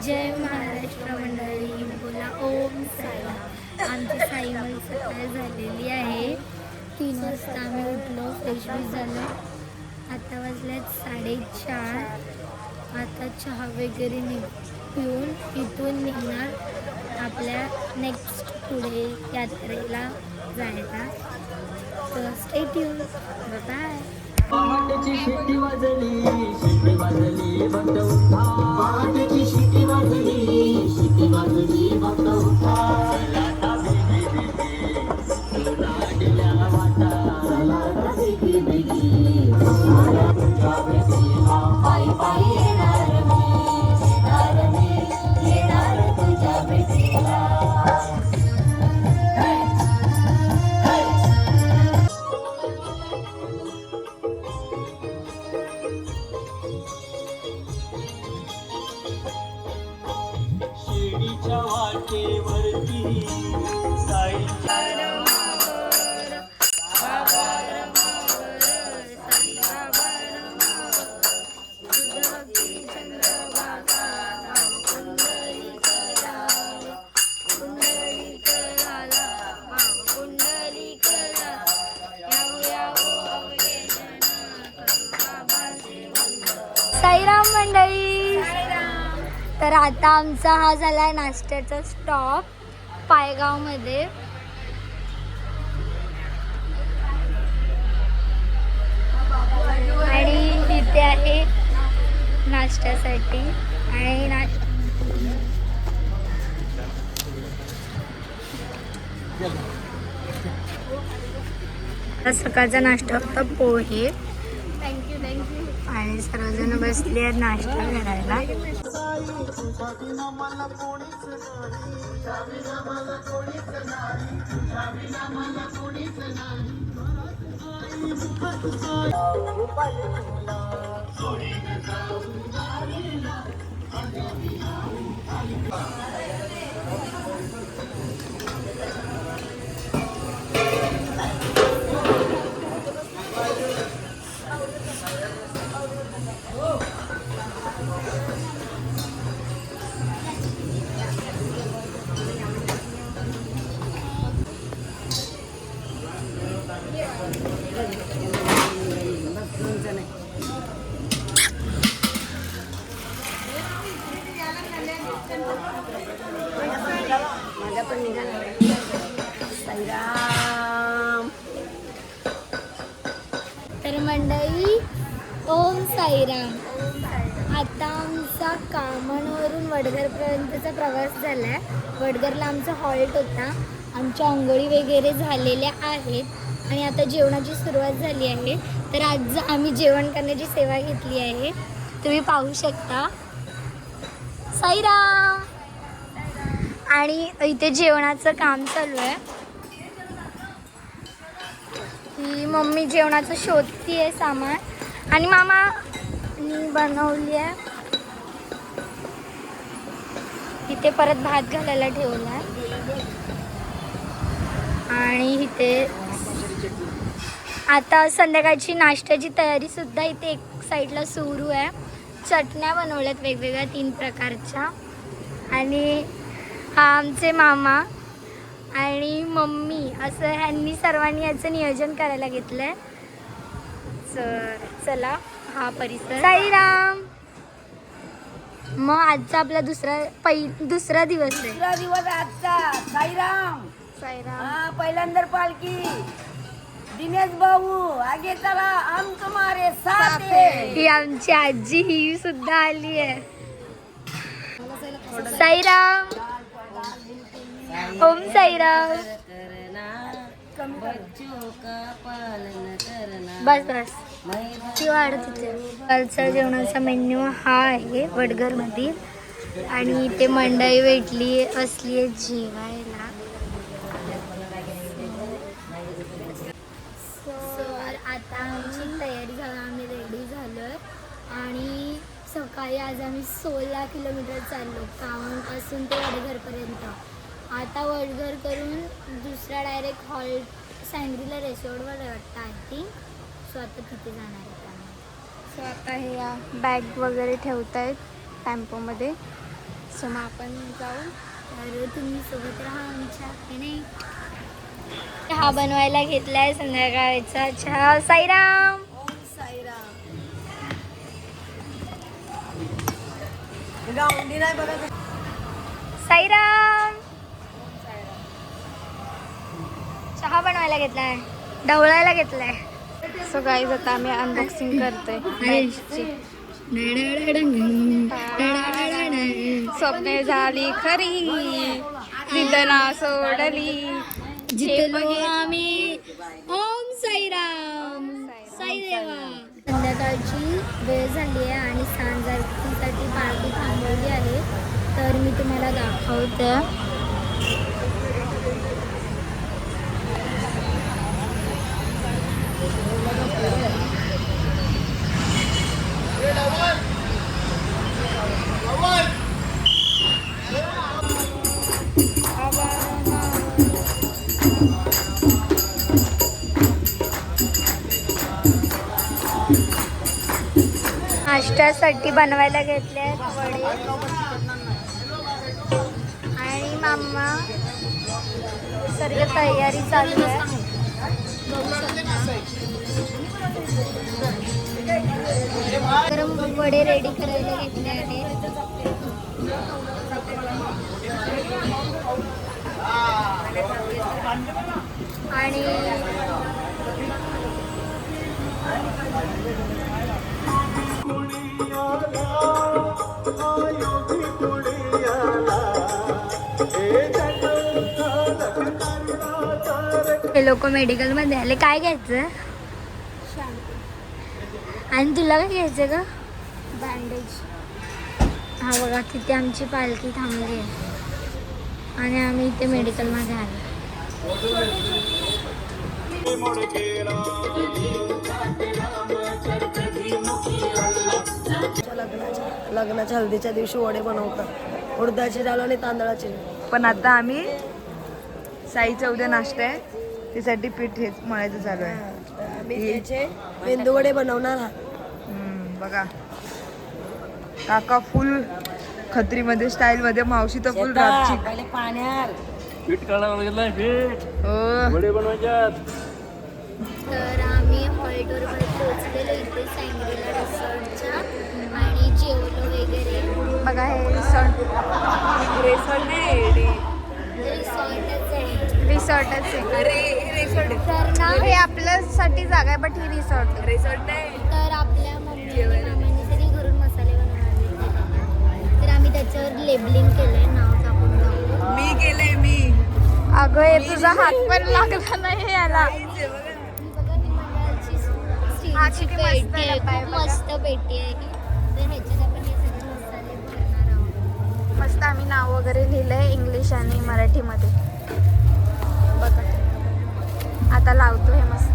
जय महाराष्ट्र मंडळी, बोला ओम साई. आमची साईमल सकाळ झालेली आहे. 3 वाजता आम्ही उठलो, फ्रेश झालो. आता वाजल्यात 4:30. आता चहा वगैरे पिऊन इथून निघणार आपल्या नेक्स्ट पुढे यात्रेला जायला. तर स्टे ट्यून. बाय. पहाटेची शिट्टी वाजली, शिट्टी वाजली, भक्त उठा. पहाटेची शिट्टी वाजली, शिट्टी वाजली, भक्त उठा. चला बेगी बेगी, तुला गेल्या वाटा. चला बेगी बेगी, तुझ्या भेटीला पायी पायी येणार मी, येणार तुझ्या भेटीला. शिर्डीच्या वाटेवरती साईच्या साईराम मंडळी. तर आता आमचा हा झाला नाश्त्याचा स्टॉप पायगावमध्ये. आणि इथे आहे नाश्त्यासाठी. आणि सकाळचा नाश्ता होता पोहे. थँक्यू. आणि सर्वजण बसले आहेत नाश्ता करायला. माझा पण निघाला. साईराम. तर मंडळी ओम साईराम. आता आमचा कामणवरून वडघरपर्यंतचा प्रवास झाला आहे. वडघरला आमचा हॉल्ट होता. आमच्या अंघोळी वगैरे झालेल्या आहेत आणि आता जेवणाची सुरुवात झाली आहे. तर आज आम्ही जेवण करण्याची सेवा घेतली आहे, तुम्ही पाहू शकता. साईराम. आणि इथे जेवणाचं काम चालू आहे. ही मम्मी जेवणाचं शोधती आहे सामान. आणि मामा बनवली आहे. इथे परत भात घालायला ठेवला आहे. आणि इथे आता संध्याकाळची नाश्त्याची तयारी सुद्धा इथे एक साईडला सुरू आहे. चटण्या बनवल्यात वेगवेगळ्या 3 प्रकारच्या. आणि हा आमचे मामा आणि मम्मी असं ह्यांनी सर्वांनी याचं नियोजन करायला घेतलं आहे. चला हा परिसर. साईराम. मग आजचा आपला दुसरा दिवस आहे. दुसरा दिवस आजचा. साईराम. साईराम. पहिल्यांदा पालखी. दिनेश भाऊ आगे चला, हम तुम्हारे साथ है. ही आमची आजी ही सुद्धा आली आहे. साईराम. ओम साईराम. बस ती वाढत होते. कालचा जेवणाचा मेन्यू हा आहे वडघरमधील. आणि इथे मंडई भेटली असली आहे जेवायला. आता आमची तयारी झाली, आम्ही रेडी झालो आहे. आणि सकाळी आज आम्ही 16 किलोमीटर चाललो कामापासून ते वडघरपर्यंत. आता वडघर करून दुसरा डायरेक्ट हॉल्ट सँग्रीला रेसॉर्टवर वाटतं आय थिंक. सो आता तिथे जाणार आहे आम्ही. सो आता हे या बॅग वगैरे ठेवत आहेत टेम्पोमध्ये. सो मग आपण जाऊ. तर तुम्ही सोबत राहा आमच्या हे नाही. चहा बनवायला घेतलाय संध्याकाळचा चहा. साईराम. ओम साईराम. गावंडी नाही बघा. साईराम. चहा बनवायला घेतलाय, ढवळायला घेतलाय. सो गाईज आता आम्ही अनबॉक्सिंग करतोय बॅगची. स्वप्ने झाली खरी, जिदना सोडली, जितलो आम्ही. ओम साईराम. साईदेवा. संध्याकाळची वेळ झाली आहे आणि सांज आरतीसाठी पार्टी थांबवली आहे. तर मी तुम्हाला दाखवते. नाश्त्यासाठी बनवायला घेतले आहेत वडे आणि मामा सर्व तयारी चालू आहे. गरम वडे रेडी करायला घेतले आहेत. आणि हे लोक मेडिकल मध्ये आले. काय घ्यायचं आणि तुला काय घ्यायचं का? बँडेज. हा बघा तिथे आमची पालखी थांबली आहे आणि आम्ही इथे मेडिकल मध्ये आलो. लग्नाच्या हळदीच्या दिवशी वडे बनवतात, उडदाचे डाळ आणि तांदळाचे. पण आता आम्ही साईचा उद्या नाश्ता आहे त्यासाठी पीठ हेच मळायचं चालू आहे. आम्ही त्याचे मेंदू वडे बनवणार आहात. बघा काका फुल खत्रीमध्ये स्टाईल मध्ये, मावशी तर फुल रातची. पहिले पाण्यात पीठ काढायला लागेल पीठ हो वडे बनवायच्यात. तर आम्ही हॉल्टवर पोहोचलेलो इथे सँग्रीला रिसॉर्टच्या आणि जेवलो वगैरे. बघा हे रिसॉर्ट. रिसॉर्टच आहे. तर ना हे आपल्यासाठी जागा आहे बट ही रिसॉर्ट. तर आपल्या मम्मी मामाने तरी घरून मसाले बनवले. तर आम्ही त्याच्यावर लेबलिंग केलंय, नाव टाकून टाकून. मी केलंय मी. अगं हे तुझा हात पण लागला नाही याला. ही बघा ती मंडळाची हा, स्टीलची किती मस्त पेटी आहे. डब्बा आहे खूप बघा. मस्त पेटी आहे ही. तर ह्याच्यात आपण हे सगळे मसाले भरणार आहोत. मस्त आम्ही नाव वगैरे लिहिलंय इंग्लिश आणि मराठीमध्ये. बघा आता लावतो हे मस्त.